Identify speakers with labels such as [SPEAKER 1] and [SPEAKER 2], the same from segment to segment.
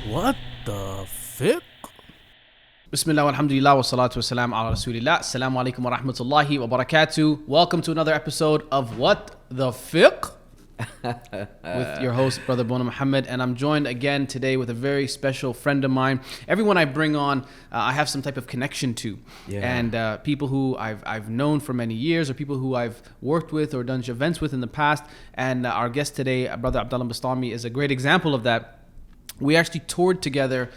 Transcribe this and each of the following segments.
[SPEAKER 1] What the fiqh? Bismillah walhamdulillah wa salatu wa salam ala rasulillah. Assalamu alaikum wa rahmatullahi wa barakatuh. Welcome to another episode of What the Fiqh? With your host, Brother Boonaa Muhammad. And I'm joined again today with a very special friend of mine. Everyone I bring on, I have some type of connection to.
[SPEAKER 2] Yeah.
[SPEAKER 1] And people who I've known for many years, or people who I've worked with or done events with in the past. And our guest today, Brother Abdullah Bustami, is a great example of that. We actually toured together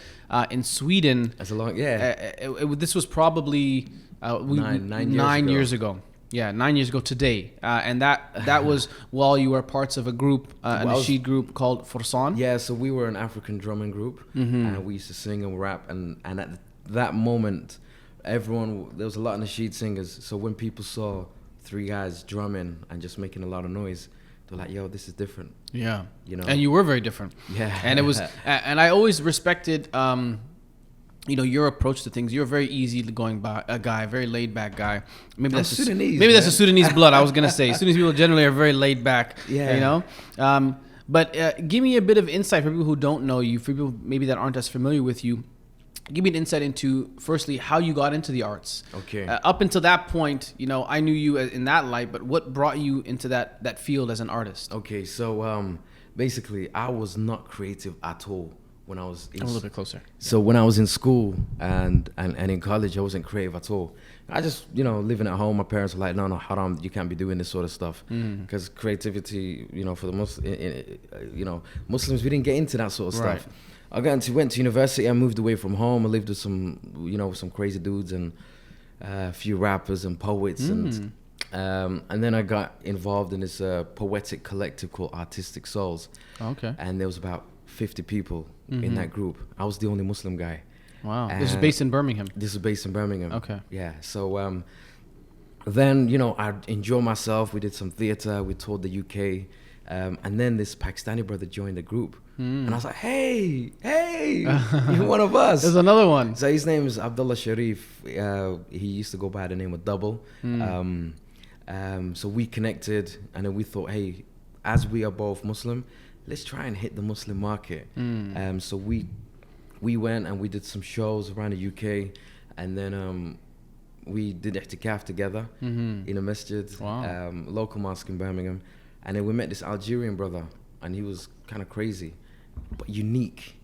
[SPEAKER 1] in Sweden.
[SPEAKER 2] That's a long,
[SPEAKER 1] This was probably 9 years ago. Yeah, 9 years ago today. And that was while you were parts of a group, a Nasheed group called Fursan.
[SPEAKER 2] Yeah, so we were an African drumming group, and we used to sing and rap. And at that moment, there was a lot of Nasheed singers. So when people saw three guys drumming and just making a lot of noise, they're like, yo, this is different.
[SPEAKER 1] Yeah.
[SPEAKER 2] You know?
[SPEAKER 1] And you were very different.
[SPEAKER 2] Yeah.
[SPEAKER 1] And it was, and I always respected, your approach to things. You're a very easy going by a guy, very laid back guy. Maybe that's
[SPEAKER 2] Sudanese.
[SPEAKER 1] Maybe that's a Sudanese blood. I was gonna say Sudanese people generally are very laid back.
[SPEAKER 2] Yeah.
[SPEAKER 1] But give me a bit of insight for people who don't know you, for people maybe that aren't as familiar with you. Give me an insight into, firstly, how you got into the arts.
[SPEAKER 2] Okay.
[SPEAKER 1] Up until that point, I knew you in that light, but what brought you into that field as an artist?
[SPEAKER 2] Okay, so basically, I was not creative at all when I was in
[SPEAKER 1] A little bit closer.
[SPEAKER 2] So when I was in school and in college, I wasn't creative at all. I just, living at home, my parents were like, no, haram, you can't be doing this sort of stuff. Because creativity, for the Muslims, we didn't get into that sort of
[SPEAKER 1] Right.
[SPEAKER 2] stuff. I went to university, I moved away from home, I lived with some crazy dudes and a few rappers and poets. And then I got involved in this poetic collective called Artistic Souls.
[SPEAKER 1] Okay.
[SPEAKER 2] And there was about 50 people in that group. I was the only Muslim guy.
[SPEAKER 1] Wow. This is based in Birmingham.
[SPEAKER 2] This is based in Birmingham.
[SPEAKER 1] Okay.
[SPEAKER 2] Yeah. So then, I enjoyed myself. We did some theater. We toured the UK. And then this Pakistani brother joined the group. And I was like, hey, you're one of us.
[SPEAKER 1] There's another one.
[SPEAKER 2] So his name is Abdullah Sharif. He used to go by the name of Double. So we connected, and then we thought, hey, as we are both Muslim, let's try and hit the Muslim market. So we went and we did some shows around the UK, and then we did i'tikaf together in a masjid, local mosque in Birmingham. And then we met this Algerian brother, and he was kind of crazy, but unique.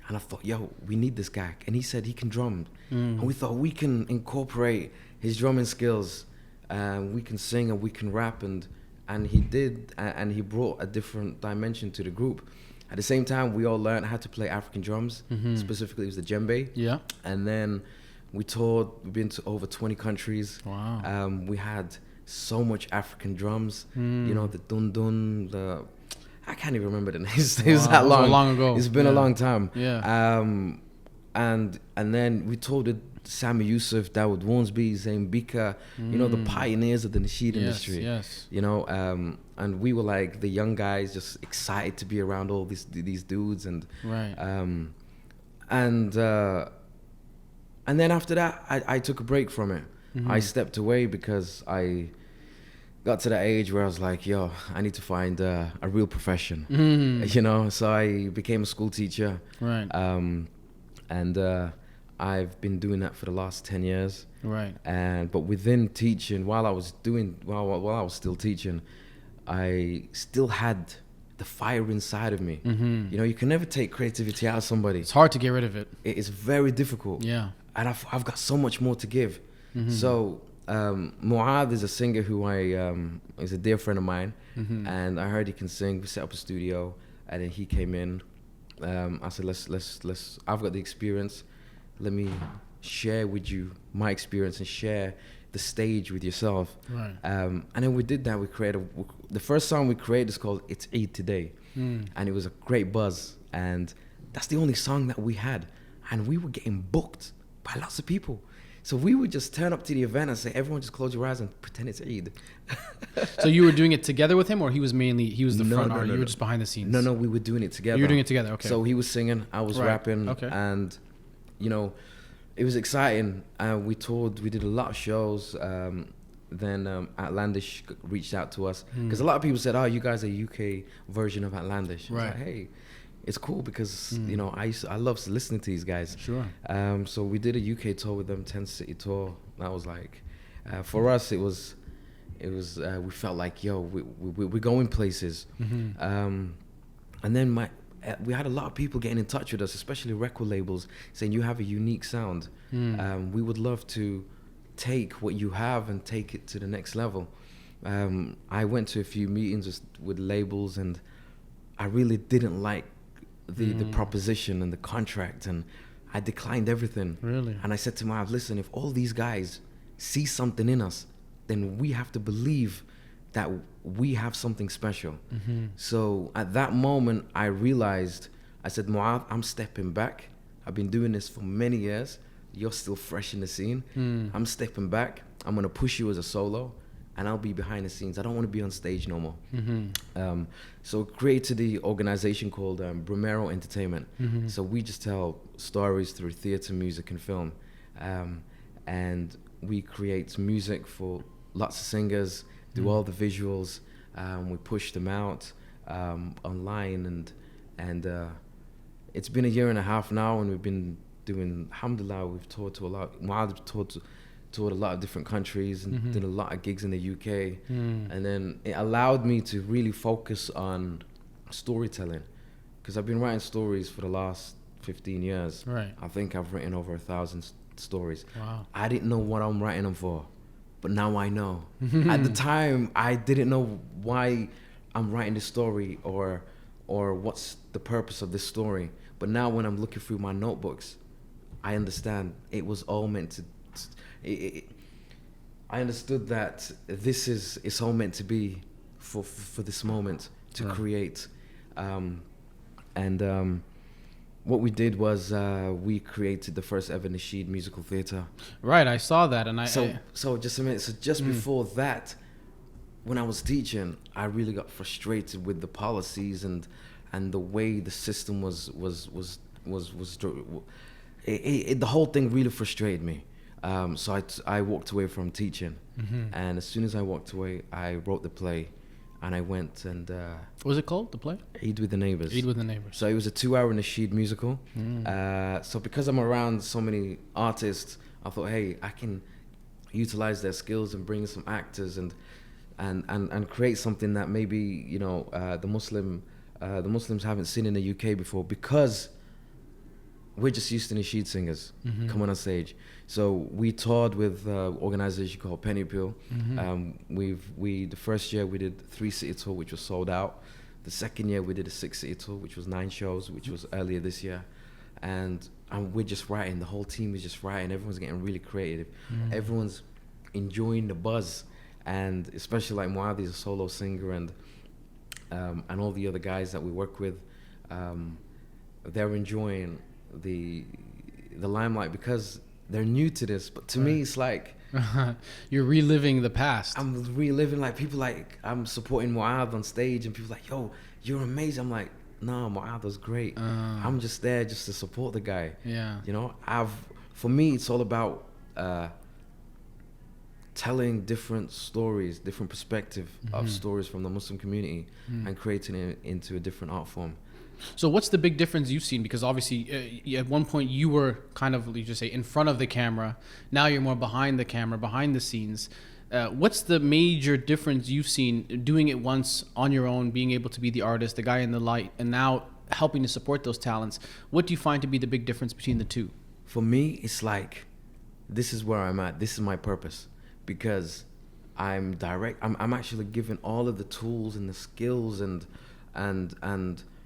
[SPEAKER 2] And I thought, yo, we need this guy. And he said he can drum. And we thought we can incorporate his drumming skills. We can sing and we can rap. And he did. And he brought a different dimension to the group. At the same time, we all learned how to play African drums. Specifically, it was the djembe.
[SPEAKER 1] Yeah.
[SPEAKER 2] And then we toured. We've been to over 20 countries.
[SPEAKER 1] Wow.
[SPEAKER 2] We had so much African drums. The dun-dun, I can't even remember the names. It was that long.
[SPEAKER 1] So long ago.
[SPEAKER 2] It's been a long time.
[SPEAKER 1] Yeah.
[SPEAKER 2] And then we toured with Sammy Yusuf, Dawood Wonsby, Zayn Bika, the pioneers of the Nasheed industry.
[SPEAKER 1] Yes.
[SPEAKER 2] And we were like the young guys, just excited to be around all these dudes. And
[SPEAKER 1] Right.
[SPEAKER 2] And then after that, I took a break from it. I stepped away because I got to that age where I was like, yo, I need to find a real profession. So I became a school teacher. Right. And I've been doing that for the last 10 years.
[SPEAKER 1] Right.
[SPEAKER 2] But within teaching, while I was still teaching, I still had the fire inside of me. You can never take creativity out of somebody.
[SPEAKER 1] It's hard to get rid of it.
[SPEAKER 2] It is very difficult.
[SPEAKER 1] Yeah.
[SPEAKER 2] And I've got so much more to give. So Mu'adh is a singer who is a dear friend of mine, and I heard he can sing. We set up a studio, and then he came in. I said, let's. I've got the experience. Let me share with you my experience and share the stage with yourself.
[SPEAKER 1] Right.
[SPEAKER 2] And then we did that. We created the first song we created is called "It's Eid Today," and it was a great buzz. And that's the only song that we had, and we were getting booked by lots of people. So we would just turn up to the event and say, everyone just close your eyes and pretend it's Eid.
[SPEAKER 1] So you were doing it together with him, or he was the front artist? You were just behind the scenes?
[SPEAKER 2] No, we were doing it together.
[SPEAKER 1] You were doing it together, okay.
[SPEAKER 2] So he was singing, I was rapping,
[SPEAKER 1] okay.
[SPEAKER 2] And, it was exciting. We toured, we did a lot of shows. Then Outlandish reached out to us. Because a lot of people said, oh, you guys are UK version of Outlandish. I was like, hey, it's cool because I love listening to these guys.
[SPEAKER 1] Sure.
[SPEAKER 2] So we did a UK tour with them, 10-city tour. That was like, for us, it was we felt like, we're going places. And then we had a lot of people getting in touch with us, especially record labels, saying you have a unique sound. We would love to take what you have and take it to the next level. I went to a few meetings with labels, and I really didn't like the proposition and the contract, and I declined everything.
[SPEAKER 1] Really?
[SPEAKER 2] And I said to Mav, listen, if all these guys see something in us, then we have to believe that we have something special. So at that moment, I realized, I said, Mu'adh, I'm stepping back. I've been doing this for many years. You're still fresh in the scene. I'm stepping back. I'm going to push you as a solo, and I'll be behind the scenes. I don't want to be on stage no more. So created the organization called Bromero Entertainment. So we just tell stories through theater, music, and film. And we create music for lots of singers, do all the visuals. We push them out online, and it's been a year and a half now, and we've been doing, alhamdulillah, we've toured to a lot. Mu'adh toured a lot of different countries and did a lot of gigs in the UK. And then it allowed me to really focus on storytelling, because I've been writing stories for the last 15 years.
[SPEAKER 1] Right.
[SPEAKER 2] I think I've written over 1,000 stories.
[SPEAKER 1] Wow.
[SPEAKER 2] I didn't know what I'm writing them for, but now I know. At the time, I didn't know why I'm writing this story or what's the purpose of this story. But now when I'm looking through my notebooks, I understand it was all meant to. I understood that it's all meant to be for this moment to create. What we did was we created the first ever Nasheed musical theatre.
[SPEAKER 1] Right, I saw that, and
[SPEAKER 2] So just a minute. So just before that, when I was teaching, I really got frustrated with the policies and the way the system was the whole thing really frustrated me. So I walked away from teaching, and as soon as I walked away, I wrote the play, and I went and
[SPEAKER 1] what was it called, the play?
[SPEAKER 2] Eid with the Neighbours.
[SPEAKER 1] Eid with the Neighbours.
[SPEAKER 2] So it was a 2-hour Nasheed musical. So because I'm around so many artists, I thought, hey, I can utilize their skills and bring some actors and create something that maybe the Muslims haven't seen in the UK before, because we're just used to Nasheed singers coming on stage. So we toured with an organization called Penny Peel. The first year we did 3-city tour, which was sold out. The second year we did a 6-city tour, which was 9 shows, which was earlier this year. And we're just writing. The whole team is just writing. Everyone's getting really creative. Everyone's enjoying the buzz, and especially like Mu'adh is a solo singer, and all the other guys that we work with, they're enjoying the limelight because they're new to this. But to me, it's like
[SPEAKER 1] you're reliving the past.
[SPEAKER 2] I'm reliving, like, people, like, I'm supporting Mu'adh on stage, and people like, yo, you're amazing. I'm like, no, Mu'adh was great. I'm just there just to support the guy. For me, it's all about telling different stories, different perspective of stories from the Muslim community, and creating it into a different art form.
[SPEAKER 1] So what's the big difference you've seen? Because obviously at one point you were kind of, you just say, in front of the camera. Now you're more behind the camera, behind the scenes. What's the major difference you've seen doing it once on your own, being able to be the artist, the guy in the light, and now helping to support those talents? What do you find to be the big difference between the two? For me,
[SPEAKER 2] it's like, this is where I'm at. This is my purpose, because I'm actually given all of the tools and the skills, and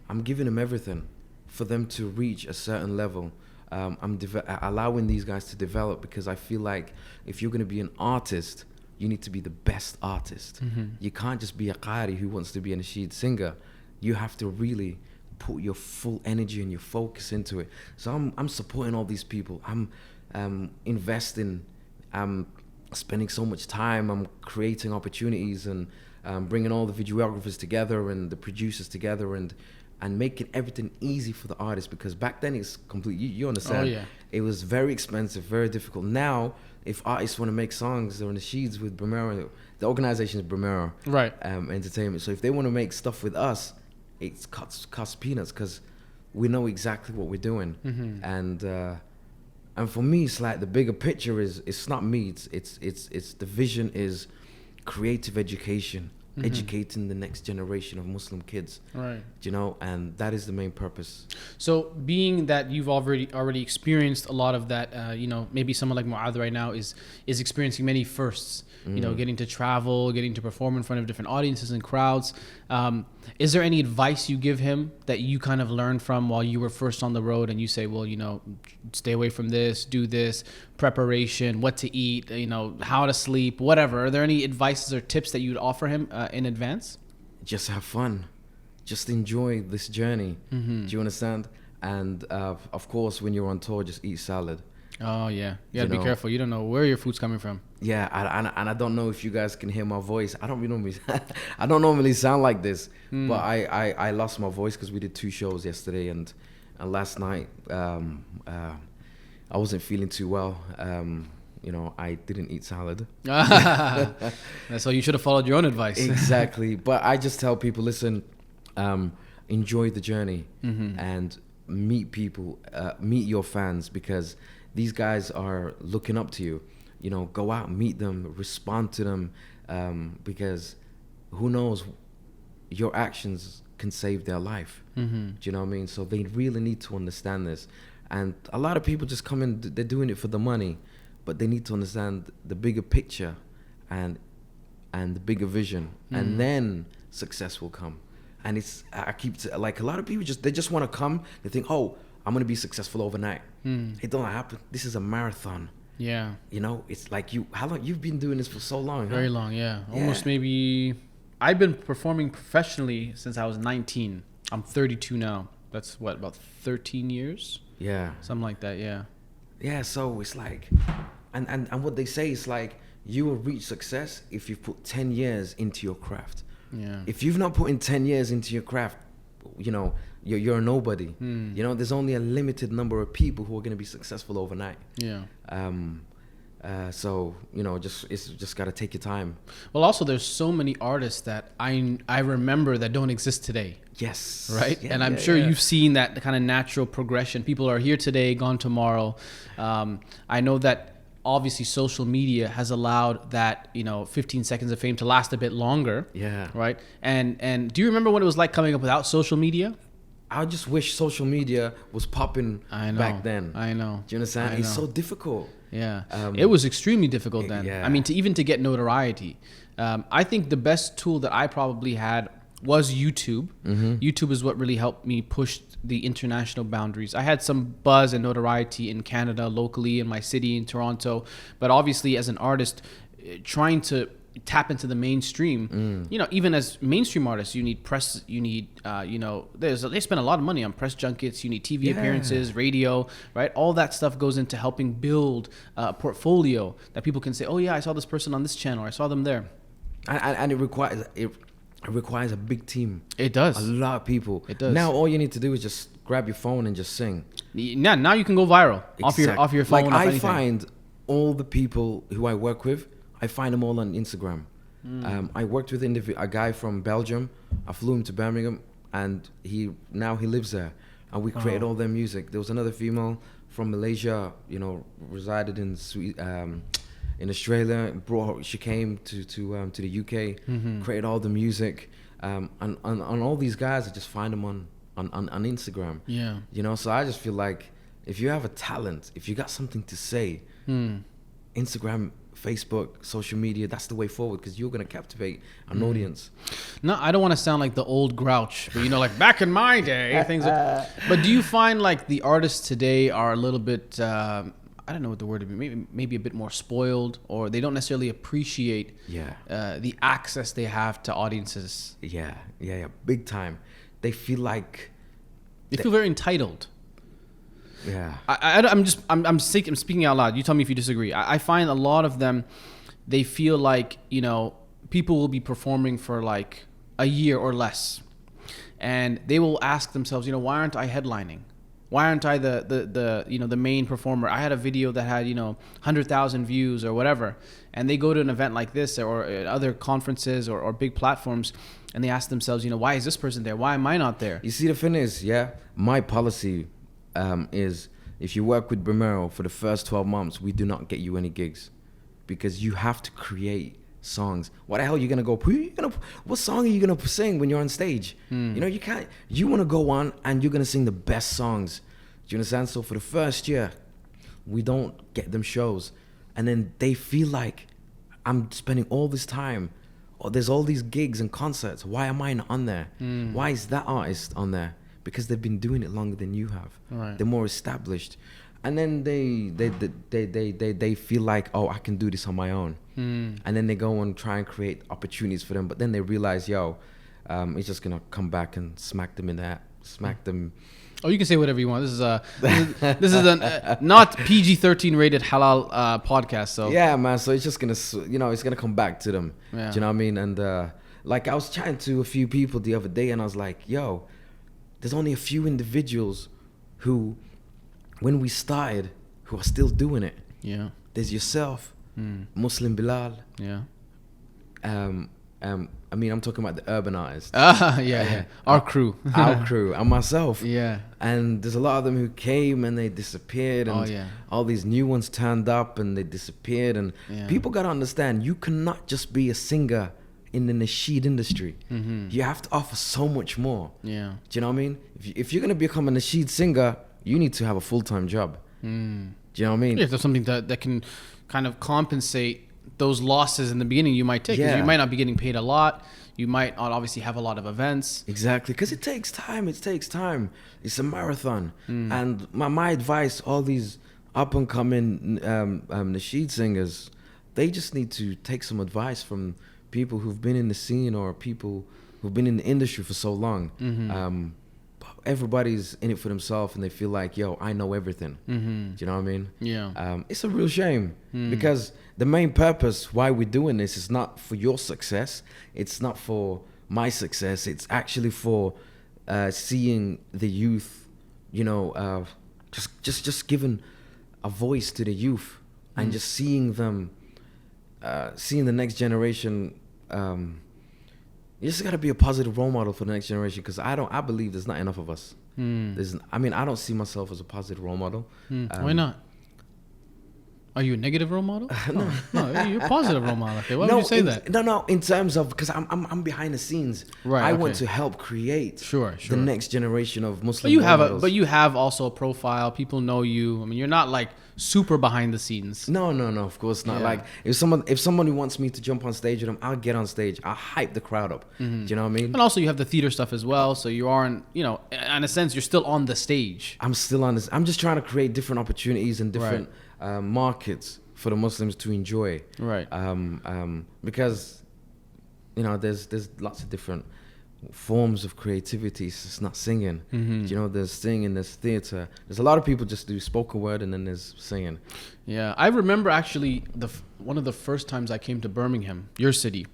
[SPEAKER 2] I'm giving them everything for them to reach a certain level. I'm allowing these guys to develop, because I feel like if you're going to be an artist, you need to be the best artist. You can't just be a qari who wants to be a Nasheed singer. You have to really put your full energy and your focus into it. So I'm supporting all these people. I'm investing. I'm spending so much time. I'm creating opportunities, and bringing all the videographers together and the producers together, and making everything easy for the artists, because back then it's complete. You understand?
[SPEAKER 1] Oh, yeah.
[SPEAKER 2] It was very expensive, very difficult. Now, if artists want to make songs or Nasheeds with Bromero, the organization is Bromero
[SPEAKER 1] right.
[SPEAKER 2] Entertainment. So if they want to make stuff with us, it costs peanuts, because we know exactly what we're doing. And for me, it's like the bigger picture is, it's not me, it's the vision is creative education, educating the next generation of Muslim kids,
[SPEAKER 1] Right.
[SPEAKER 2] you know, and that is the main purpose.
[SPEAKER 1] So being that you've already experienced a lot of that, you know, maybe someone like Mu'adh right now is experiencing many firsts, you know, getting to travel, getting to perform in front of different audiences and crowds. Is there any advice you give him that you kind of learned from while you were first on the road, and you say, well, you know, stay away from this, do this, preparation, what to eat, you know, how to sleep, whatever. Are there any advices or tips that you'd offer him in advance?
[SPEAKER 2] Just have fun, just enjoy this journey. Do you understand? And of course, when you're on tour, just eat salad.
[SPEAKER 1] Oh yeah, you gotta be careful. You don't know where your food's coming from.
[SPEAKER 2] Yeah, and I don't know if you guys can hear my voice. I don't normally sound like this, but I lost my voice because we did 2 shows yesterday, and last night I wasn't feeling too well. You know, I didn't eat salad.
[SPEAKER 1] So you should have followed your own advice.
[SPEAKER 2] Exactly. But I just tell people, listen, enjoy the journey and meet people, meet your fans, because these guys are looking up to you. You know, go out and meet them, respond to them, because who knows, your actions can save their life. Do you know what I mean? So they really need to understand this. And a lot of people just come in, they're doing it for the money, but they need to understand the bigger picture and the bigger vision, and then success will come. And like, a lot of people they just want to come, they think, oh, I'm going to be successful overnight. It don't happen. This is a marathon.
[SPEAKER 1] Yeah.
[SPEAKER 2] You know, it's like how long you've been doing this for so long?
[SPEAKER 1] Very long, yeah. Almost maybe, I've been performing professionally since I was 19. I'm 32 now. That's what, about 13 years?
[SPEAKER 2] Yeah.
[SPEAKER 1] Something like that, yeah.
[SPEAKER 2] Yeah, so it's like, and what they say is like, you will reach success if you put 10 years into your craft.
[SPEAKER 1] Yeah.
[SPEAKER 2] If you've not put in 10 years into your craft, you know, you're a nobody. You know, there's only a limited number of people who are going to be successful overnight.
[SPEAKER 1] Yeah.
[SPEAKER 2] So, you know, it's just got to take your time.
[SPEAKER 1] Well, also, there's so many artists that I remember that don't exist today.
[SPEAKER 2] Yes.
[SPEAKER 1] Right?
[SPEAKER 2] Yeah,
[SPEAKER 1] and I'm sure you've seen that kind of natural progression. People are here today, gone tomorrow. I know that obviously social media has allowed that, you know, 15 seconds of fame to last a bit longer.
[SPEAKER 2] Yeah.
[SPEAKER 1] Right? And do you remember what it was like coming up without social media?
[SPEAKER 2] I just wish social media was popping back then.
[SPEAKER 1] I know.
[SPEAKER 2] Do you understand? It's so difficult.
[SPEAKER 1] Yeah. It was extremely difficult then.
[SPEAKER 2] Yeah.
[SPEAKER 1] I mean, to get notoriety. I think the best tool that I probably had was YouTube. YouTube is what really helped me push the international boundaries. I had some buzz and notoriety in Canada, locally, in my city, in Toronto. But obviously, as an artist, trying to tap into the mainstream, you know, even as mainstream artists, you need press, you need, you know, they spend a lot of money on press junkets, you need TV appearances, radio, right? All that stuff goes into helping build a portfolio that people can say, oh yeah, I saw this person on this channel, or I saw them there.
[SPEAKER 2] And it requires a big team.
[SPEAKER 1] It does.
[SPEAKER 2] A lot of people.
[SPEAKER 1] It does.
[SPEAKER 2] Now all you need to do is just grab your phone and just sing.
[SPEAKER 1] Now you can go viral off your phone.
[SPEAKER 2] Like, I find all the people who I work with, I find them all on Instagram. I worked with a guy from Belgium. I flew him to Birmingham, and he lives there, and we created all their music. There was another female from Malaysia, you know, resided in in Australia. She came to the UK, created all the music, and all these guys, I just find them on Instagram.
[SPEAKER 1] Yeah.
[SPEAKER 2] You know, so I just feel like if you have a talent, if you got something to say, Instagram, Facebook, social media, that's the way forward, because you're going to captivate an audience.
[SPEAKER 1] No, I don't want to sound like the old grouch, but, you know, like back in my day, but do you find like the artists today are a little bit, I don't know what the word would be, maybe a bit more spoiled, or they don't necessarily appreciate the access they have to audiences? Yeah,
[SPEAKER 2] big time. They feel like...
[SPEAKER 1] They feel very entitled.
[SPEAKER 2] Yeah.
[SPEAKER 1] I'm speaking out loud. You tell me if you disagree. I find a lot of them, they feel like, you know, people will be performing for like a year or less, and they will ask themselves, you know, why aren't I headlining? Why aren't I the you know, the main performer? I had a video that had, you know, 100,000 views or whatever, and they go to an event like this or other conferences or big platforms, and they ask themselves, why is this person there? Why am I not there?
[SPEAKER 2] You see, the thing is, my policy is if you work with Boonaa for the first 12 months, we do not get you any gigs because you have to create songs. What the hell are you gonna go? What song are you gonna sing when you're on stage? You can't. You want to go on and you're gonna sing the best songs. Do you understand? So for the first year, we don't get them shows, and then they feel like I'm spending all this time. Or there's all these gigs and concerts. Why am I not on there? Why is that artist on there? Because they've been doing it longer than you have.
[SPEAKER 1] Right.
[SPEAKER 2] They're more established, and then they feel like, oh, I can do this on my own. And then they go and try and create opportunities for them. But then they realize, it's just gonna come back and smack them in the smack them.
[SPEAKER 1] Oh, you can say whatever you want. This is a not PG-13 rated halal podcast. So
[SPEAKER 2] yeah, man. So it's just gonna, it's gonna come back to them.
[SPEAKER 1] Yeah.
[SPEAKER 2] Do you know what I mean? And like I was chatting to a few people the other day, and I was like, there's only a few individuals who, when we started, who are still doing it.
[SPEAKER 1] Yeah.
[SPEAKER 2] There's yourself, Muslim Bilal.
[SPEAKER 1] Yeah.
[SPEAKER 2] I'm talking about the urban artists.
[SPEAKER 1] Yeah. Our crew.
[SPEAKER 2] And myself.
[SPEAKER 1] Yeah.
[SPEAKER 2] And there's a lot of them who came and they disappeared, and all these new ones turned up and they disappeared. And people got to understand, you cannot just be a singer in the Nasheed industry. You have to offer so much more.
[SPEAKER 1] Yeah.
[SPEAKER 2] Do you know what I mean? If you're going to become a Nasheed singer, you need to have a full-time job. Do you know what I mean?
[SPEAKER 1] Yeah, there's something that can kind of compensate those losses in the beginning you might take. 'Cause you might not be getting paid a lot. You might not obviously have a lot of events.
[SPEAKER 2] Exactly, because it takes time. It's a marathon. And my advice, all these up-and-coming Nasheed singers, they just need to take some advice from people who've been in the scene or people who've been in the industry for so long. Everybody's in it for themselves and they feel like, I know everything. Do you know what I mean?
[SPEAKER 1] Yeah.
[SPEAKER 2] It's a real shame because the main purpose why we're doing this is not for your success. It's not for my success. It's actually for seeing the youth, just giving a voice to the youth and just seeing them, seeing the next generation. You just got to be a positive role model for the next generation because I believe there's not enough of us. I don't see myself as a positive role model.
[SPEAKER 1] Why not? Are you a negative role model? No, you're a positive role model. Okay, why would you say that?
[SPEAKER 2] No, in terms of, because I'm behind the scenes.
[SPEAKER 1] Right.
[SPEAKER 2] I want to help create the next generation of Muslim models.
[SPEAKER 1] But you have also a profile. People know you. I mean, you're not like super behind the scenes.
[SPEAKER 2] No, of course not.
[SPEAKER 1] Yeah.
[SPEAKER 2] Like if somebody wants me to jump on stage with them, I'll get on stage. I'll hype the crowd up. Do you know what I mean?
[SPEAKER 1] And also you have the theater stuff as well. So you aren't, in a sense, you're still on the stage.
[SPEAKER 2] I'm still on this. I'm just trying to create different opportunities and different markets for the Muslims to enjoy.
[SPEAKER 1] Right.
[SPEAKER 2] Because, there's lots of different forms of creativity. It's not singing. There's singing, there's theater. There's a lot of people just do spoken word and then there's singing.
[SPEAKER 1] Yeah. I remember actually one of the first times I came to Birmingham, your city.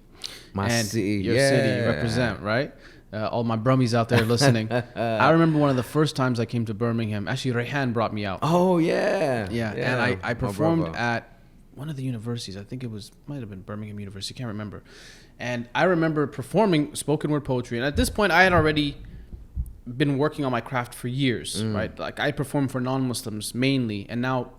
[SPEAKER 2] My city.
[SPEAKER 1] Your city, you represent, right? All my brummies out there listening. I remember one of the first times I came to Birmingham. Actually, Rayhan brought me out.
[SPEAKER 2] Oh, yeah.
[SPEAKER 1] Yeah. And I performed at one of the universities. I think might have been Birmingham University. I can't remember. And I remember performing spoken word poetry. And at this point, I had already been working on my craft for years, right? Like I performed for non-Muslims mainly, and now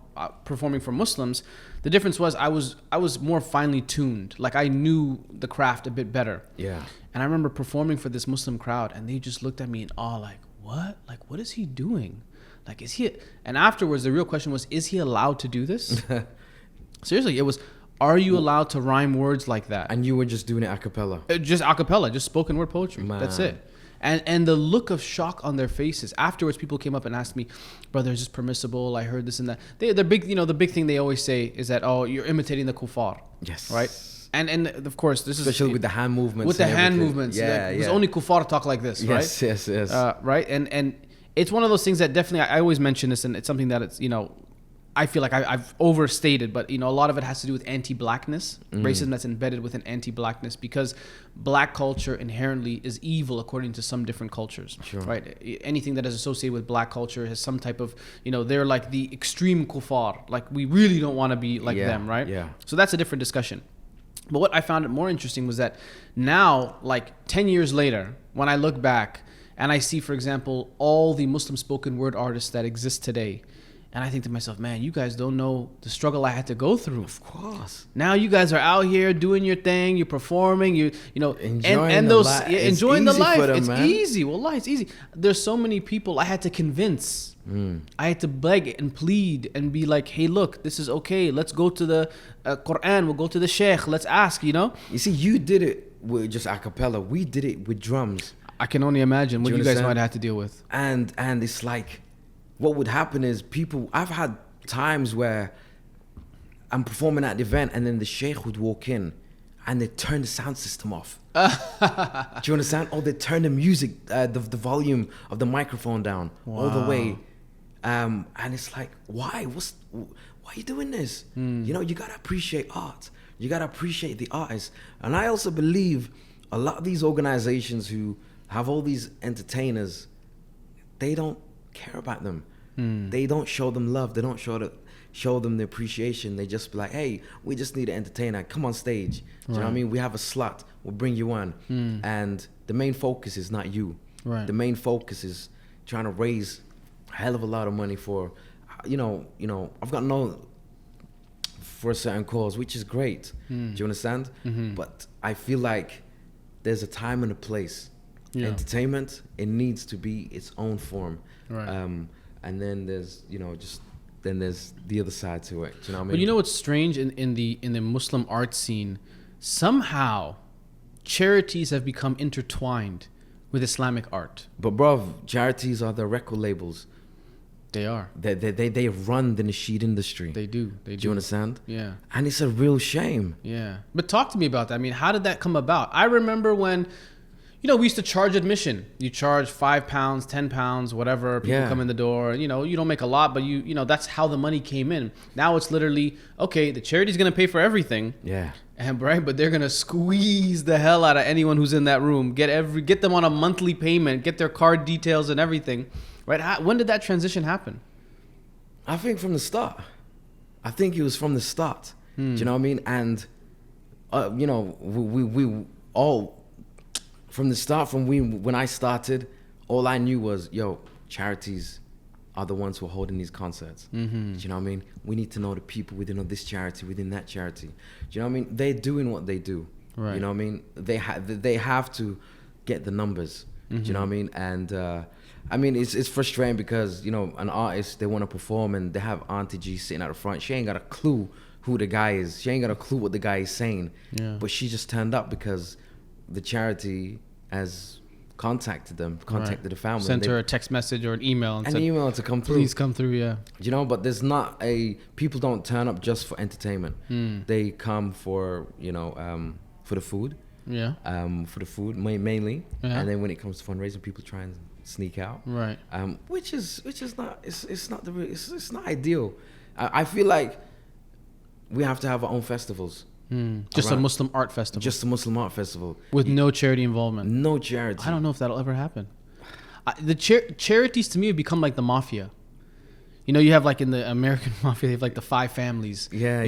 [SPEAKER 1] performing for Muslims. The difference was I was more finely tuned. Like I knew the craft a bit better.
[SPEAKER 2] Yeah.
[SPEAKER 1] And I remember performing for this Muslim crowd, and they just looked at me in awe, like, what? Like, what is he doing? Like, is he? And afterwards, the real question was, is he allowed to do this? Seriously, it was, are you allowed to rhyme words like that?
[SPEAKER 2] And you were just doing it a cappella?
[SPEAKER 1] Just a cappella, just spoken word poetry.
[SPEAKER 2] Man.
[SPEAKER 1] That's it. And the look of shock on their faces. Afterwards, people came up and asked me, brother, is this permissible? I heard this and that. The big thing they always say is that, oh, you're imitating the kuffar.
[SPEAKER 2] Yes.
[SPEAKER 1] Right? And of course, this is...
[SPEAKER 2] Especially with the hand movements.
[SPEAKER 1] With the hand movements.
[SPEAKER 2] Yeah,
[SPEAKER 1] Because only kuffar talk like this, right?
[SPEAKER 2] Yes.
[SPEAKER 1] Right? And it's one of those things that definitely, I always mention this, and it's something that it's, I feel like I've overstated, but a lot of it has to do with anti-blackness, racism that's embedded within anti-blackness, because black culture inherently is evil according to some different cultures, right? Anything that is associated with black culture has some type of, they're like the extreme kuffar, like we really don't want to be like them, right?
[SPEAKER 2] Yeah.
[SPEAKER 1] So that's a different discussion. But what I found it more interesting was that now, like 10 years later, when I look back and I see, for example, all the Muslim spoken word artists that exist today, and I think to myself, man, you guys don't know the struggle I had to go through.
[SPEAKER 2] Of course.
[SPEAKER 1] Now you guys are out here doing your thing, you're performing, you know,
[SPEAKER 2] enjoying
[SPEAKER 1] enjoying the life. It's
[SPEAKER 2] man.
[SPEAKER 1] easy. Wallah, it's easy. There's so many people I had to convince. I had to beg and plead and be like, hey, look, this is okay. Let's go to the Quran. We'll go to the Sheikh. Let's ask, you know.
[SPEAKER 2] You see, you did it with just a cappella. We did it with drums.
[SPEAKER 1] I can only imagine what you guys might have to deal with.
[SPEAKER 2] And it's like, what would happen is I've had times where I'm performing at the event and then the Sheikh would walk in and they'd turn the sound system off. Do you understand? Or they'd turn the music, the volume of the microphone down all the way. And it's like, why? Why are you doing this? You know, you gotta appreciate art. You gotta appreciate the artists. And I also believe a lot of these organizations who have all these entertainers, they don't care about them. They don't show them love. They don't show them the appreciation. They just be like, hey, we just need an entertainer. Come on stage. Do you know what I mean? We have a slot. We'll bring you on. And the main focus is not you.
[SPEAKER 1] Right. The
[SPEAKER 2] main focus is trying to raise a hell of a lot of money for, you know, I've got no for a certain cause, which is great. Do you understand? But I feel like there's a time and a place. Entertainment, it needs to be its own form.
[SPEAKER 1] Right.
[SPEAKER 2] And then there's, then there's the other side to it. Do you know what I mean?
[SPEAKER 1] But you know what's strange in the Muslim art scene? Somehow, charities have become intertwined with Islamic art.
[SPEAKER 2] But bro, charities are the record labels.
[SPEAKER 1] They are.
[SPEAKER 2] They run the Nasheed industry.
[SPEAKER 1] They do.
[SPEAKER 2] Do you understand?
[SPEAKER 1] Yeah.
[SPEAKER 2] And it's a real shame.
[SPEAKER 1] Yeah. But talk to me about that. I mean, how did that come about? I remember when, we used to charge admission. You charge £5, £10, whatever. People come in the door. You don't make a lot, but that's how the money came in. Now it's literally, okay, the charity's gonna pay for everything.
[SPEAKER 2] Yeah.
[SPEAKER 1] And but they're gonna squeeze the hell out of anyone who's in that room. Get them on a monthly payment. Get their card details and everything. Right? When did that transition happen?
[SPEAKER 2] I think from the start. I think it was from the start. Do you know what I mean? And we all. From the start, when I started, all I knew was, charities are the ones who are holding these concerts. Do you know what I mean? We need to know the people within this charity, within that charity. Do you know what I mean? They're doing what they do. Right. You know what I mean? They have to get the numbers. Do you know what I mean? And it's frustrating because an artist, they want to perform and they have Auntie G sitting at the front. She ain't got a clue who the guy is. She ain't got a clue what the guy is saying. Yeah. But she just turned up because the charity has contacted the family.
[SPEAKER 1] Sent her a text message or an email and said,
[SPEAKER 2] email to come through.
[SPEAKER 1] Please come through, yeah.
[SPEAKER 2] But there's not people don't turn up just for entertainment. They come for, for the food.
[SPEAKER 1] Yeah.
[SPEAKER 2] For the food mainly. Yeah. And then when it comes to fundraising, people try and sneak out.
[SPEAKER 1] Right.
[SPEAKER 2] Which is not, it's not ideal. I feel like we have to have our own festivals.
[SPEAKER 1] Just a Muslim art festival.
[SPEAKER 2] Just a Muslim art festival.
[SPEAKER 1] With no charity involvement.
[SPEAKER 2] No charity.
[SPEAKER 1] I don't know if that'll ever happen. The charities to me have become like the mafia. You have like in the American mafia, they have like the 5 families.
[SPEAKER 2] Yeah.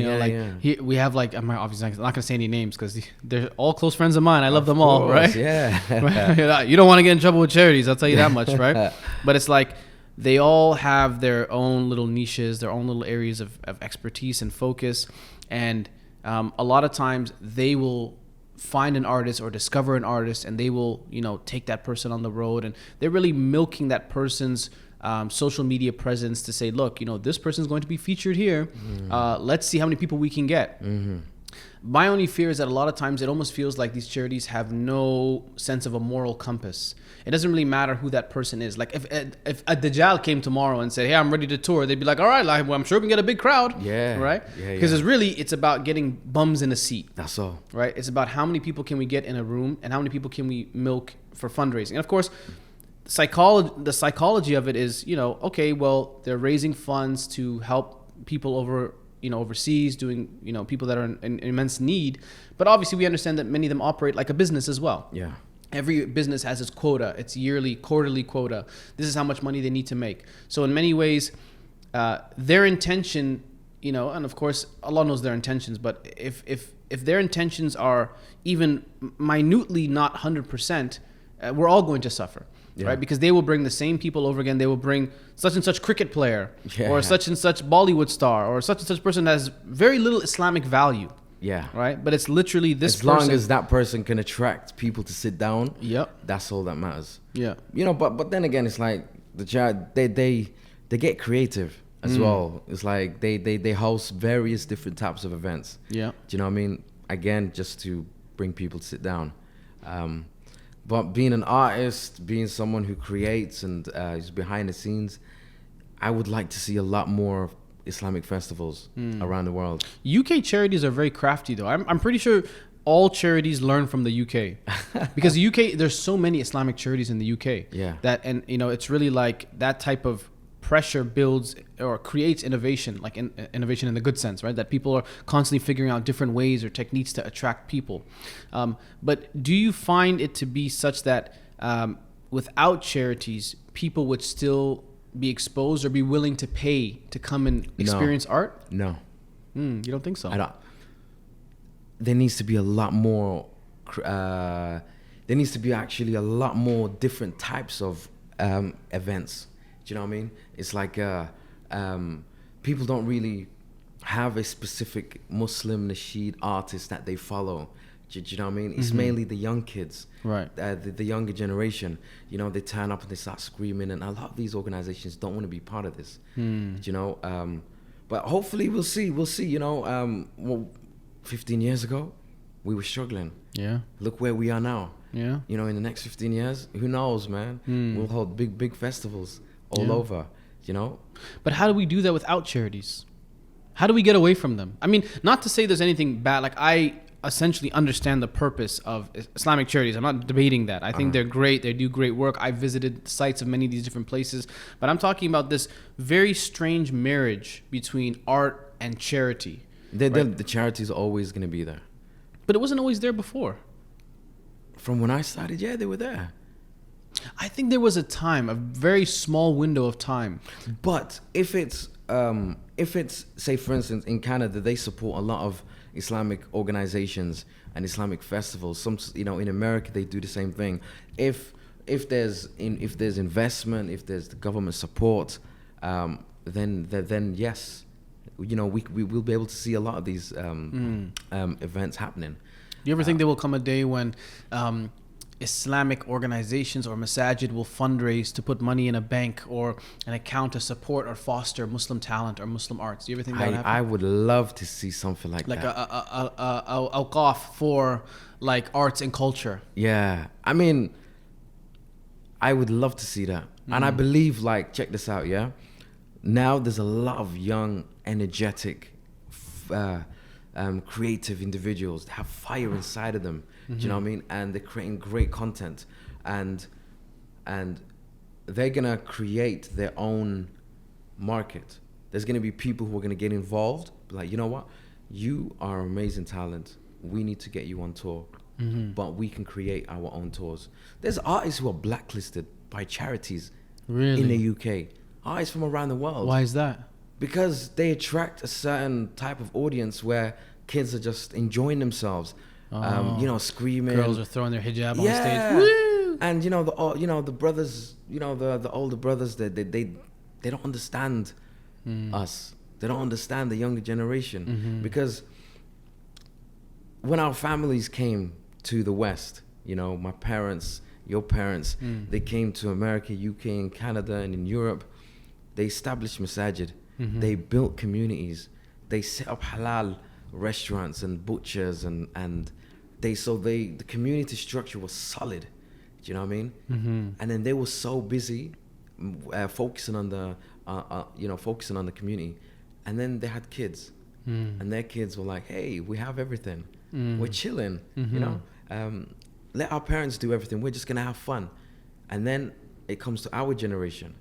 [SPEAKER 1] Here we have like, I'm obviously not going to say any names because they're all close friends of mine. I love them all, right?
[SPEAKER 2] Yeah.
[SPEAKER 1] You don't want to get in trouble with charities, I'll tell you that much, right? But it's like they all have their own little niches, their own little areas of expertise and focus. And a lot of times they will find an artist or discover an artist and they will, take that person on the road, and they're really milking that person's social media presence to say, look, this person's going to be featured here. Let's see how many people we can get. My only fear is that a lot of times it almost feels like these charities have no sense of a moral compass. It doesn't really matter who that person is. Like if a Dajjal came tomorrow and said, hey, I'm ready to tour, they'd be like, all right, like, well, I'm sure we can get a big crowd.
[SPEAKER 2] Yeah.
[SPEAKER 1] Right? Because it's about getting bums in a seat.
[SPEAKER 2] That's all.
[SPEAKER 1] Right? It's about how many people can we get in a room and how many people can we milk for fundraising. And of course, the psychology of it is, okay, well, they're raising funds to help people overseas, doing, people that are in immense need. But obviously we understand that many of them operate like a business as well.
[SPEAKER 2] Yeah.
[SPEAKER 1] Every business has its quota, its yearly, quarterly quota. This is how much money they need to make. So in many ways, their intention, and of course Allah knows their intentions, but if if their intentions are even minutely not 100%, we're all going to suffer.
[SPEAKER 2] Yeah.
[SPEAKER 1] Right, because they will bring the same people over again. They will bring such and such cricket player,
[SPEAKER 2] Yeah.
[SPEAKER 1] or such and such Bollywood star, or such and such person that has very little Islamic value.
[SPEAKER 2] Yeah.
[SPEAKER 1] Right, but it's literally this.
[SPEAKER 2] As long as that person can attract people to sit down,
[SPEAKER 1] Yep.
[SPEAKER 2] that's all that matters.
[SPEAKER 1] Yeah.
[SPEAKER 2] You know, but then again, it's like they get creative as well. It's like they host various different types of events.
[SPEAKER 1] Yeah.
[SPEAKER 2] Do you know what I mean? Again, just to bring people to sit down. But being an artist, being someone who creates and is behind the scenes, I would like to see a lot more Islamic festivals around the world.
[SPEAKER 1] UK charities are very crafty, though. I'm pretty sure all charities learn from the UK, because the UK, there's so many Islamic charities in the UK.
[SPEAKER 2] Yeah.
[SPEAKER 1] That, and you know, it's really like that type of pressure builds or creates innovation, like innovation in the good sense, right? That people are constantly figuring out different ways or techniques to attract people. But do you find it to be such that without charities, people would still be exposed or be willing to pay to come and experience art?
[SPEAKER 2] No.
[SPEAKER 1] You don't think so?
[SPEAKER 2] I don't. There needs to be a lot more. There needs to be actually a lot more different types of events. Do you know what I mean? It's like people don't really have a specific Muslim Nasheed artist that they follow. Do you know what I mean? It's mainly the young kids,
[SPEAKER 1] right?
[SPEAKER 2] The younger generation. You know, they turn up and they start screaming, and a lot of these organizations don't want to be part of this. Do you know? But hopefully we'll see. We'll see. You know, 15 years ago, we were struggling.
[SPEAKER 1] Yeah.
[SPEAKER 2] Look where we are now.
[SPEAKER 1] Yeah.
[SPEAKER 2] You know, in the next 15 years, who knows, man? We'll hold big festivals all over, you know?
[SPEAKER 1] But how do we do that without charities? How do we get away from them? I mean, not to say there's anything bad. Like, I essentially understand the purpose of Islamic charities. I'm not debating that. I think they're great. They do great work. I visited sites of many of these different places. But I'm talking about this very strange marriage between art and charity.
[SPEAKER 2] The charities are always going to be there.
[SPEAKER 1] But it wasn't always there before.
[SPEAKER 2] From when I started, yeah, they were there.
[SPEAKER 1] I think there was a time, a very small window of time.
[SPEAKER 2] But if it's say, for instance, in Canada, they support a lot of Islamic organizations and Islamic festivals. Some, you know, in America, they do the same thing. If there's investment, if there's the government support, then yes, you know, we will be able to see a lot of these events happening.
[SPEAKER 1] Do you ever think there will come a day when Islamic organizations or masajid will fundraise to put money in a bank or an account to support or foster Muslim talent or Muslim arts? Do you ever think that would happen?
[SPEAKER 2] I would love to see something like that.
[SPEAKER 1] Like a awqaf for like arts and culture.
[SPEAKER 2] Yeah. I mean, I would love to see that. And I believe, like, check this out, yeah? Now there's a lot of young, energetic, creative individuals that have fire inside of them. Do you know what I mean? And they're creating great content, and they're gonna create their own market. There's gonna be people who are gonna get involved, like, you know what? You are amazing talent. We need to get you on tour, but we can create our own tours. There's artists who are blacklisted by charities in the UK. Artists from around the world.
[SPEAKER 1] Why is that?
[SPEAKER 2] Because they attract a certain type of audience where kids are just enjoying themselves. You know, screaming.
[SPEAKER 1] Girls are throwing their hijab on
[SPEAKER 2] Yeah.
[SPEAKER 1] stage. Woo!
[SPEAKER 2] And you know the brothers, you know, the older brothers, they don't understand us. They don't understand the younger generation, because when our families came to the West, you know, my parents, your parents, they came to America, UK, and Canada, and in Europe. They established masajid. They built communities. They set up halal restaurants and butchers, and the community structure was solid. Do you know what I mean? And then they were so busy focusing on the community, and then they had kids, and their kids were like, hey, we have everything, we're chilling, you know, let our parents do everything, we're just gonna have fun. And then it comes to our generation,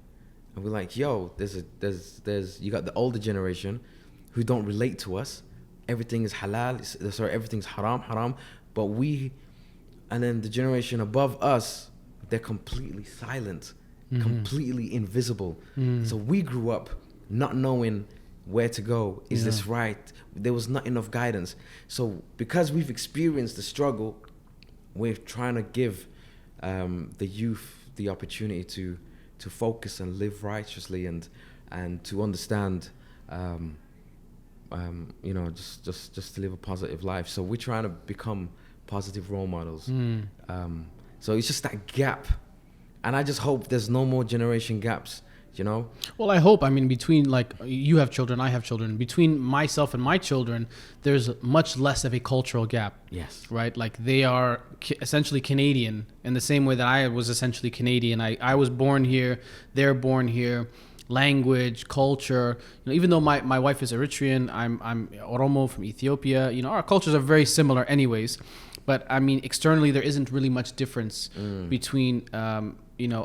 [SPEAKER 2] and we're like, yo, there's you got the older generation who don't relate to us. Everything is halal, everything's haram, but and then the generation above us, they're completely silent, completely invisible. So we grew up not knowing where to go. Is this right? There was not enough guidance. So because we've experienced the struggle, we're trying to give the youth the opportunity to focus and live righteously and to understand, just to live a positive life. So we're trying to become positive role models. So it's just that gap, and I just hope there's no more generation gaps.
[SPEAKER 1] Well, I hope. I mean, between, like, you have children, I have children. Between myself and my children, there's much less of a cultural gap.
[SPEAKER 2] Yes.
[SPEAKER 1] Right? Like, they are essentially Canadian in the same way that I was essentially Canadian. I was born here. They're born here. Language, culture. Even though my wife is Eritrean, I'm Oromo from Ethiopia. Our cultures are very similar anyways. But, I mean, externally, there isn't really much difference between...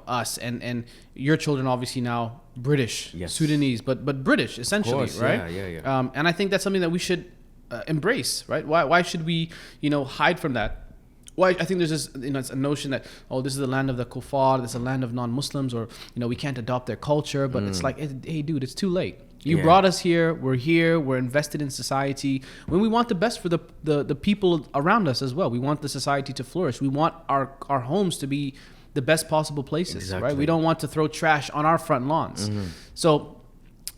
[SPEAKER 1] us and your children obviously now British,
[SPEAKER 2] yes.
[SPEAKER 1] Sudanese, but British essentially,
[SPEAKER 2] course,
[SPEAKER 1] right?
[SPEAKER 2] Yeah.
[SPEAKER 1] And I think that's something that we should embrace, right? Why should we, hide from that? Why I think there's this, it's a notion that this is the land of the kuffar, this is a land of non-Muslims, or we can't adopt their culture, but it's like, hey, dude, it's too late. You brought us here, we're invested in society. When we want the best for the people around us as well. We want the society to flourish. We want our homes to be the best possible places,
[SPEAKER 2] exactly.
[SPEAKER 1] Right? We don't want to throw trash on our front lawns. So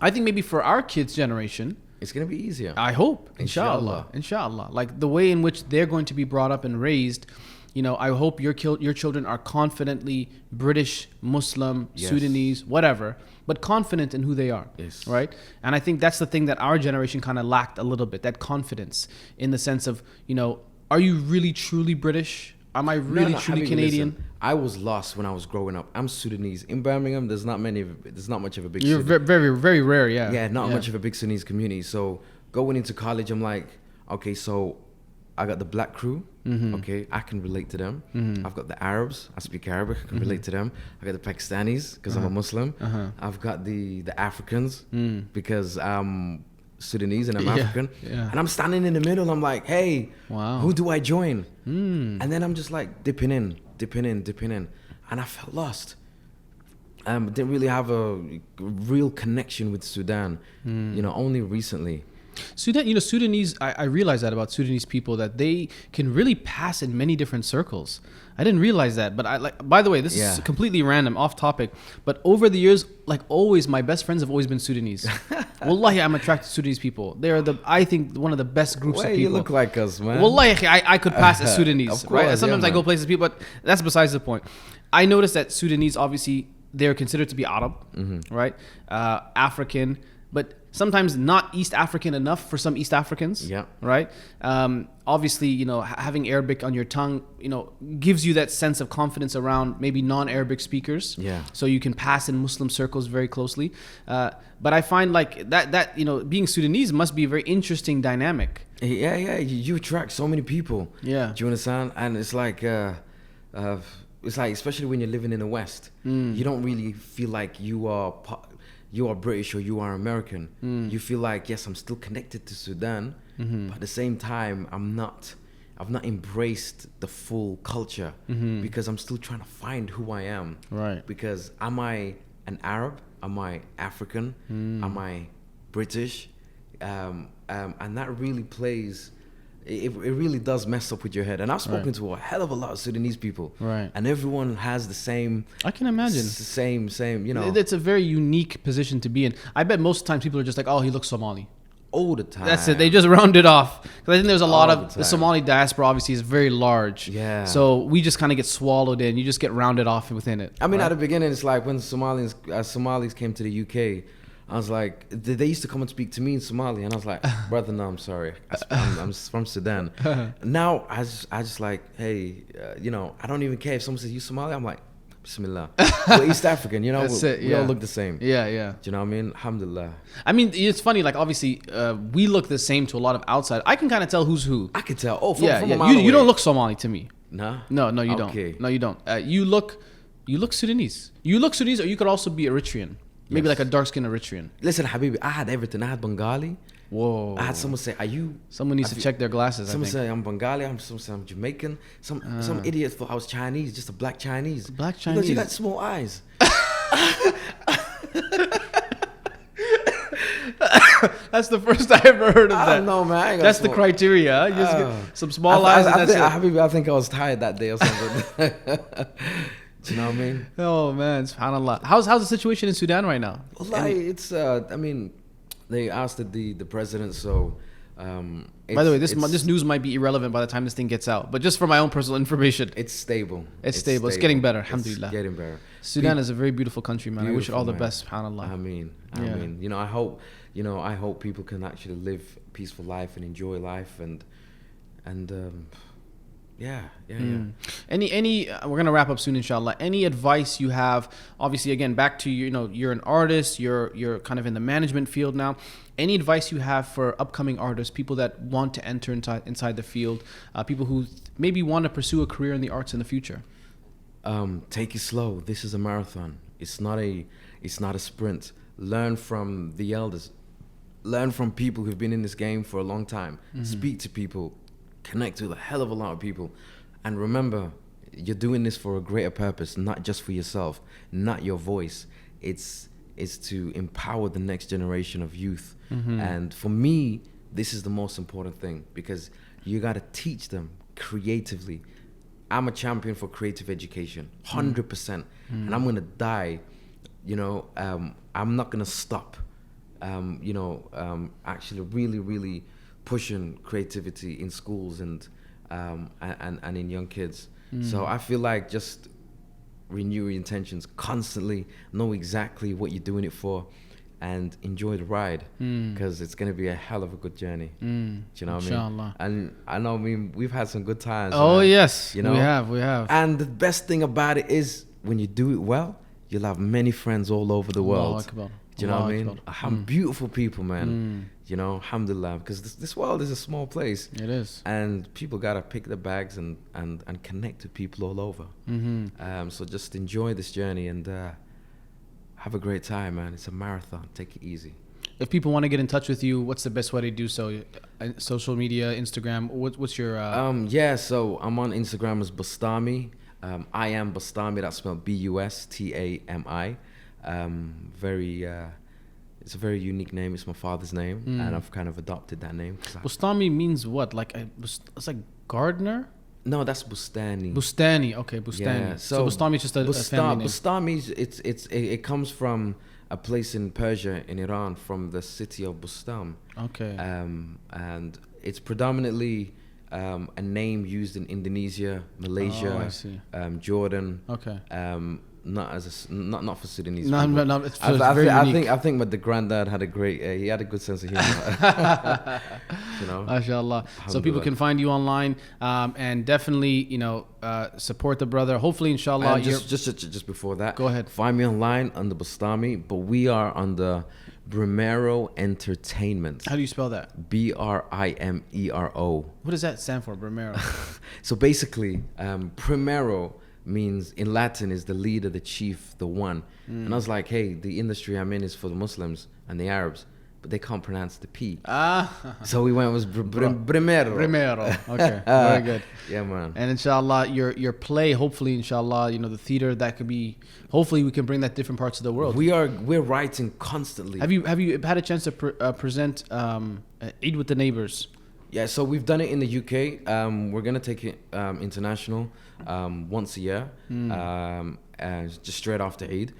[SPEAKER 1] I think maybe for our kids' generation,
[SPEAKER 2] it's going to be easier.
[SPEAKER 1] I hope, inshallah. Like the way in which they're going to be brought up and raised, I hope your children are confidently British, Muslim,
[SPEAKER 2] yes.
[SPEAKER 1] Sudanese, whatever, but confident in who they are,
[SPEAKER 2] yes.
[SPEAKER 1] right? And I think that's the thing that our generation kind of lacked a little bit, that confidence in the sense of, are you really truly British? Am I really truly Canadian?
[SPEAKER 2] Listen, I was lost when I was growing up. I'm Sudanese. In Birmingham, there's not much of a big.
[SPEAKER 1] You're very, very rare, yeah.
[SPEAKER 2] Yeah, not much of a big Sudanese community. So going into college, I'm like, okay, so I got the black crew. Okay, I can relate to them. I've got the Arabs. I speak Arabic. I can relate to them. I got the Pakistanis because I'm a Muslim. I've got the Africans because I'm Sudanese and I'm African.
[SPEAKER 1] Yeah.
[SPEAKER 2] And I'm standing in the middle. I'm like, hey,
[SPEAKER 1] wow.
[SPEAKER 2] Who do I join? And then I'm just like dipping in. And I felt lost. Didn't really have a real connection with Sudan, only recently.
[SPEAKER 1] Sudanese, I realize that about Sudanese people, that they can really pass in many different circles. I didn't realize that, but by the way, this is completely random, off topic, but over the years, always, my best friends have always been Sudanese. Wallahi, I'm attracted to Sudanese people. They are I think, one of the best groups of people.
[SPEAKER 2] You look like us, man.
[SPEAKER 1] Wallahi, I could pass as Sudanese,
[SPEAKER 2] of course,
[SPEAKER 1] right? Sometimes I go
[SPEAKER 2] man.
[SPEAKER 1] places, people, but that's besides the point. I noticed that Sudanese, obviously, they're considered to be Arab, right? African, but sometimes not East African enough for some East Africans, right? Obviously, having Arabic on your tongue, gives you that sense of confidence around maybe non-Arabic speakers.
[SPEAKER 2] Yeah.
[SPEAKER 1] So you can pass in Muslim circles very closely. But I find that being Sudanese must be a very interesting dynamic.
[SPEAKER 2] Yeah. You attract so many people.
[SPEAKER 1] Yeah.
[SPEAKER 2] Do you understand? And it's like, especially when you're living in the West, you don't really feel like you are British or you are American. You feel like, yes, I'm still connected to Sudan, but at the same time, I've not embraced the full culture because I'm still trying to find who I am.
[SPEAKER 1] Right.
[SPEAKER 2] Because am I an Arab? Am I African? Am I British? And that really plays. It really does mess up with your head. And I've spoken to a hell of a lot of Sudanese people.
[SPEAKER 1] Right.
[SPEAKER 2] And everyone has the same...
[SPEAKER 1] I can imagine.
[SPEAKER 2] Same,
[SPEAKER 1] It's a very unique position to be in. I bet most times people are just like, oh, he looks Somali.
[SPEAKER 2] All the time.
[SPEAKER 1] That's it. They just round it off. Because I think there's a lot of... The Somali diaspora obviously is very large.
[SPEAKER 2] Yeah.
[SPEAKER 1] So we just kind of get swallowed in. You just get rounded off within it.
[SPEAKER 2] I mean, at the beginning, it's like when Somalis came to the UK... I was like, they used to come and speak to me in Somali, and I was like, brother, no, I'm sorry, I'm from Sudan. Now I just like, hey, I don't even care if someone says you Somali. I'm like, Bismillah. We're East African, we all look the same.
[SPEAKER 1] Yeah.
[SPEAKER 2] Do you know what I mean? Alhamdulillah.
[SPEAKER 1] I mean, it's funny. Obviously, we look the same to a lot of outside. I can kind of tell who's who.
[SPEAKER 2] I can tell. Oh, from a mile
[SPEAKER 1] you
[SPEAKER 2] away.
[SPEAKER 1] don't look Somali to me.
[SPEAKER 2] Nah.
[SPEAKER 1] No, you don't.
[SPEAKER 2] Okay.
[SPEAKER 1] No, you don't. You look Sudanese. You look Sudanese, or you could also be Eritrean. Maybe like a dark-skinned Eritrean.
[SPEAKER 2] Listen, Habibi, I had everything. I had Bengali.
[SPEAKER 1] Whoa.
[SPEAKER 2] I had someone say, are you...
[SPEAKER 1] Someone needs to check their glasses,
[SPEAKER 2] Someone say, I'm Bengali. Someone say, I'm Jamaican. Some idiot thought I was Chinese, just a black Chinese.
[SPEAKER 1] Black Chinese.
[SPEAKER 2] Because you got small eyes.
[SPEAKER 1] That's the first I ever heard of
[SPEAKER 2] I
[SPEAKER 1] that.
[SPEAKER 2] don't know, man. I ain't got
[SPEAKER 1] That's the
[SPEAKER 2] smoke.
[SPEAKER 1] criteria. You just get some small lies and that's it.
[SPEAKER 2] I think I was tired that day or something. Do you know what I mean?
[SPEAKER 1] Oh man, subhanallah. How's the situation in Sudan right now?
[SPEAKER 2] Like it's I mean, they asked the president, so
[SPEAKER 1] by the way, this news might be irrelevant by the time this thing gets out, but just for my own personal information,
[SPEAKER 2] it's stable.
[SPEAKER 1] It's stable. It's getting better, alhamdulillah.
[SPEAKER 2] It's getting better.
[SPEAKER 1] Sudan is a very beautiful country, man. I wish it all the
[SPEAKER 2] man.
[SPEAKER 1] best, subhanallah.
[SPEAKER 2] I mean, I hope people can actually live a peaceful life and enjoy life and yeah.
[SPEAKER 1] Any we're gonna wrap up soon, inshallah. Any advice you have? Obviously, again, back to you're an artist. You're kind of in the management field now. Any advice you have for upcoming artists, people that want to enter inside the field, people who maybe want to pursue a career in the arts in the future?
[SPEAKER 2] Take it slow. This is a marathon. It's not a sprint. Learn from the elders. Learn from people who've been in this game for a long time. Mm-hmm. Speak to people. Connect with a hell of a lot of people. And remember, you're doing this for a greater purpose, not just for yourself, not your voice. It's to empower the next generation of youth. Mm-hmm. And for me, this is the most important thing, because you got to teach them creatively. I'm a champion for creative education, 100%. And I'm going to die, I'm not going to stop, actually really, really pushing creativity in schools and in young kids. So I feel like just renew your intentions constantly, know exactly what you're doing it for, and enjoy the ride, because it's going to be a hell of a good journey. Do you know what I mean? And I know, we've had some good times.
[SPEAKER 1] Oh,
[SPEAKER 2] man.
[SPEAKER 1] yes,
[SPEAKER 2] we
[SPEAKER 1] have.
[SPEAKER 2] And the best thing about it is when you do it well, you'll have many friends all over the world. Do you know what I mean? Beautiful people, man. Alhamdulillah, because this world is a small place.
[SPEAKER 1] It is.
[SPEAKER 2] And people got to pick their bags and connect to people all over. So just enjoy this journey and have a great time, man. It's a marathon. Take it easy.
[SPEAKER 1] If people want to get in touch with you, what's the best way to do so? Social media, Instagram, what's your...
[SPEAKER 2] So I'm on Instagram as Bustami. I am Bustami, that's spelled Bustami. It's a very unique name. It's my father's name, and I've kind of adopted that name.
[SPEAKER 1] Bustami means what? It's like gardener?
[SPEAKER 2] No, that's Bustani.
[SPEAKER 1] Bustani, okay, Bustani. Yeah, so Bustami is just a family name.
[SPEAKER 2] Bustami, it comes from a place in Persia, in Iran, from the city of Bustam.
[SPEAKER 1] Okay.
[SPEAKER 2] And it's predominantly a name used in Indonesia, Malaysia, Jordan.
[SPEAKER 1] Okay.
[SPEAKER 2] Not for Sudanese.
[SPEAKER 1] No, it's very unique.
[SPEAKER 2] I think the granddad had he had a good sense of humor.
[SPEAKER 1] MashaAllah. So people can find you online, and definitely, support the brother. Hopefully, inshallah.
[SPEAKER 2] Just before that,
[SPEAKER 1] go ahead.
[SPEAKER 2] Find me online under Bustami, but we are under Brimero Entertainment.
[SPEAKER 1] How do you spell that?
[SPEAKER 2] Brimero.
[SPEAKER 1] What does that stand for, Brimero?
[SPEAKER 2] So basically, Primero means in Latin is the leader, the chief, the one. And I was like, hey, the industry I'm in is for the Muslims and the Arabs, but they can't pronounce the P. So we went with Brimero.
[SPEAKER 1] Okay, very good.
[SPEAKER 2] Yeah, man.
[SPEAKER 1] And inshallah, your play, hopefully, inshallah, the theater, that could be, hopefully we can bring that to different parts of the world.
[SPEAKER 2] We're writing constantly.
[SPEAKER 1] Have you had a chance to present Eid with the Neighbors?
[SPEAKER 2] Yeah, so we've done it in the UK. We're gonna take it international once a year, just straight after Eid.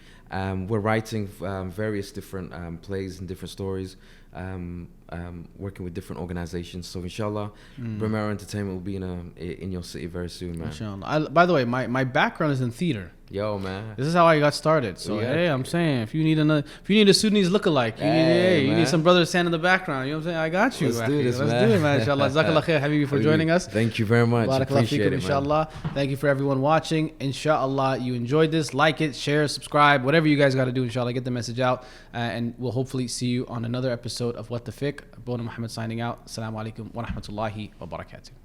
[SPEAKER 2] We're writing various different plays and different stories, working with different organizations. So inshallah, Brimero Entertainment will be in your city very soon, man.
[SPEAKER 1] Inshallah. By the way, my background is in theater.
[SPEAKER 2] Yo, man.
[SPEAKER 1] This is how I got started. So hey, I'm saying, if you need a Sudanese lookalike, you need some brother to stand in the background. You know what I'm saying? I got you.
[SPEAKER 2] Let's do this,
[SPEAKER 1] man.
[SPEAKER 2] Let's do
[SPEAKER 1] it, man. Inshallah. Jazakallah khair, Habibi, for joining us.
[SPEAKER 2] Thank you very much. Appreciate it,
[SPEAKER 1] inshallah. Thank you for everyone watching. Inshallah, you enjoyed this. Like it, share, subscribe, whatever you guys got to do. Inshallah, get the message out, and we'll hopefully see you on another episode of What the Fiqh. Boonaa Muhammad signing out. Assalamu alaikum wa rahmatullahi wa barakatuh.